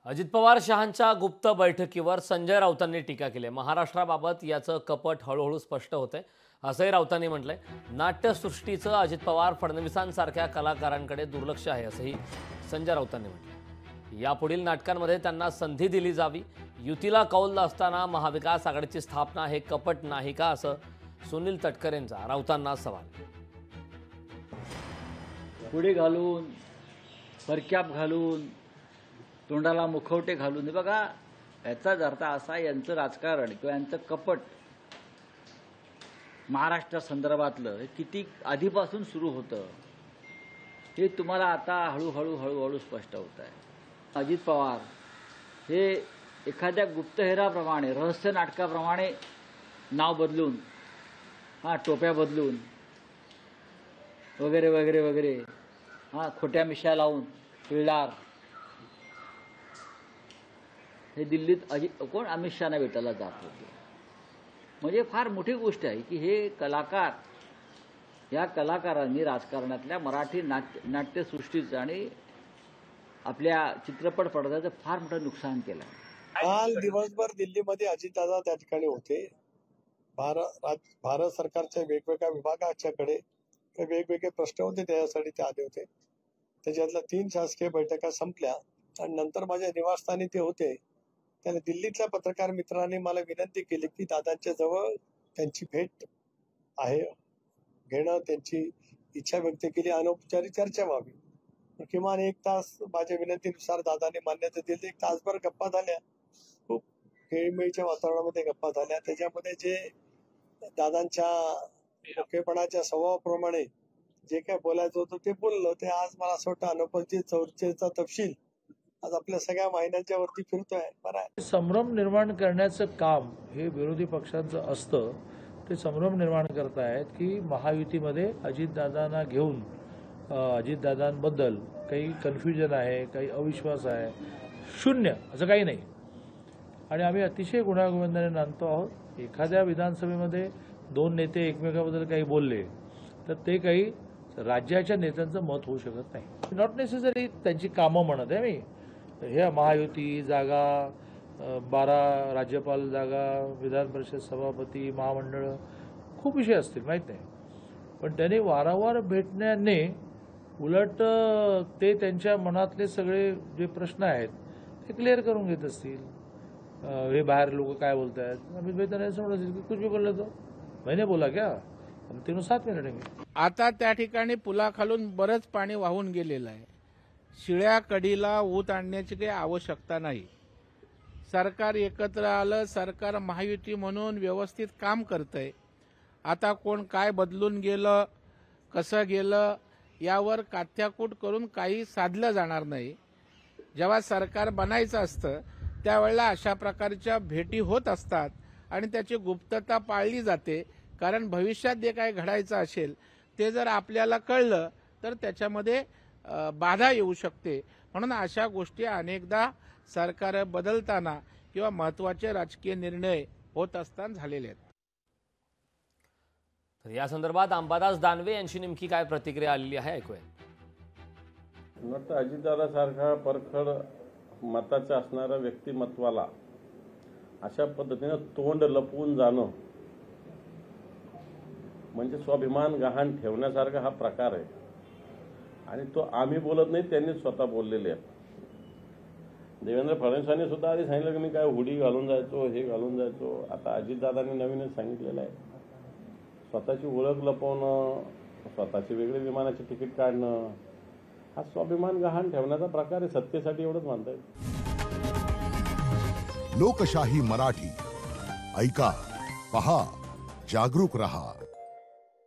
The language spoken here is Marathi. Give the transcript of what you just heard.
अजित पवार शहांच्या गुप्त बैठकीवर संजय राऊतांनी टीका केली। महाराष्ट्राबाबत याचं कपट हळूहळू स्पष्ट होतंय असंही राऊतांनी म्हटलंय। नाट्यसृष्टीचं अजित पवार फडणवीसांसारख्या कलाकारांकडे दुर्लक्ष आहे असंही संजय राऊतांनी म्हटलं। यापुढील नाटकांमध्ये त्यांना संधी दिली जावी। युतीला कौल असताना महाविकास आघाडीची स्थापना हे कपट नाही का असं सुनील तटकरेंचा राऊतांना सवाल। पुढे घालून परक्याप घालून तोंडाला मुखवटे घालून बघा, याचाच अर्थ असा यांचं राजकारण किंवा यांचं कपट महाराष्ट्र संदर्भातलं किती आधीपासून सुरू होतं हे तुम्हाला आता हळूहळू स्पष्ट होत आहे। अजित पवार हे एखाद्या गुप्तहेराप्रमाणे रहस्य नाटकाप्रमाणे नाव बदलून टोप्या बदलून वगैरे वगैरे वगैरे खोट्या मिशा लावून पिळदार हे दिल्लीत कोण अमित शहाना भेटायला जात होते। म्हणजे फार मोठी गोष्ट आहे की हे कलाकार, या कलाकारांनी राजकारणातल्या मराठी नाट्यसृष्टीचं आणि आपल्या चित्रपट पडद्याचं फार मोठं नुकसान केलं। काल दिवसभर दिल्लीमध्ये अजितदादा त्या ठिकाणी होते। भारत सरकारच्या वेगवेगळ्या विभागाच्याकडे वेगवेगळे प्रश्न होते, त्यासाठी ते आले होते। त्याच्यातल्या 3 शासकीय बैठका संपल्या आणि नंतर माझ्या निवासस्थानी ते होते। त्याने दिल्लीतल्या पत्रकार मित्रांनी मला विनंती केली की दादांच्या जवळ त्यांची भेट आहे घेणं, त्यांची इच्छा व्यक्त केली, अनौपचारिक चर्चा व्हावी। किमान 1 तास माझ्या विनंतीनुसार दादांनी मान्यता दिली। 1 तासभर गप्पा झाल्या, खूप खेळीमेळीच्या वातावरणामध्ये गप्पा झाल्या। त्याच्यामध्ये जे दादांच्या मोकेपणाच्या स्वभावाप्रमाणे जे काय बोलायचं होतं ते बोललं। ते आज मला असं वाटतं अनौपचारिक चर्चेचा तपशील आज आपल्या सगळ्या वाहिन्यांच्या वरती फिरतोय। बरं आहे, संभ्रम निर्माण करण्याचं काम हे विरोधी पक्षांचं असतं। ते संभ्रम निर्माण करतायत की महायुतीमध्ये अजितदादांना घेऊन अजितदादांबद्दल काही कन्फ्युजन आहे, काही अविश्वास आहे। शून्य असं काही नाही आणि आम्ही अतिशय गुण्यागोविंदाने नांदतो आहोत। एखाद्या विधानसभेमध्ये 2 नेते एकमेकांबद्दल काही बोलले तर ते काही राज्याच्या नेत्यांचं मत होऊ शकत नाही। नॉट नेसेसरी त्यांची कामं म्हणत आहे मी। हे महायुती जागा, 12 राज्यपाल जागा, विधान परिषद सभापती, महामंडळ, खूप विषय असतील माहीत नाही, पण त्यांनी वारंवार भेटण्याने उलट ते त्यांच्या मनातले सगळे जे प्रश्न आहेत ते क्लिअर करून घेत असतील। हे बाहेर लोक काय बोलत आहेत, अमित भाई त्यांना समजत असेल की कुछ भी बोल तो मैंने बोला क्या, हम तीनों साथ में लढेंगे। आता त्या ठिकाणी पुलाखालून बरंच पाणी वाहून गेलेलं आहे। शिळ्या कडीला ऊत आणण्याची काही आवश्यकता नाही। सरकार एकत्र आलं, सरकार महायुती म्हणून व्यवस्थित काम करतंय। आता कोण काय बदलून गेलं, कसं गेलं यावर काथ्याकूट करून काही साधलं जाणार नाही। जेव्हा सरकार बनायचं असतं त्यावेळेला अशा प्रकारच्या भेटी होत असतात आणि त्याची गुप्तता पाळली जाते, कारण भविष्यात जे काय घडायचं असेल ते जर आपल्याला कळलं तर त्याच्यामध्ये बाधा येऊ शकते। म्हणून अशा गोष्टी अनेकदा सरकार बदलताना किंवा महत्त्वाचे राजकीय निर्णय होत असताना झालेले आहेत। तर या संदर्भात अंबादास दानवे यांची नेमकी काय प्रतिक्रिया आलेली आहे ऐकूया। अजितदादा सारखा परखड मताचा असणाऱ्या व्यक्तिमत्वाला अशा पद्धतीने तोंड लपवून जाणं म्हणजे स्वाभिमान गहाण ठेवण्यासारखा हा प्रकार आहे आणि तो आम्ही बोलत नाही, त्यांनी स्वतः बोललेले आहेत। देवेंद्र फडणवीसांनी सुद्धा आधी सांगितलं की मी काय हुडी घालून जायचो, हे घालून जायचो। आता अजितदादांनी नवीनच सांगितलेलं आहे, स्वतःची ओळख लपवणं, स्वतःची वेगळी विमानाची तिकीट काढणं हा स्वाभिमान गहाण ठेवण्याचा प्रकार आहे। सत्तेसाठी एवढंच मानता येईल। लोकशाही मराठी ऐका, पहा, जागरूक रहा।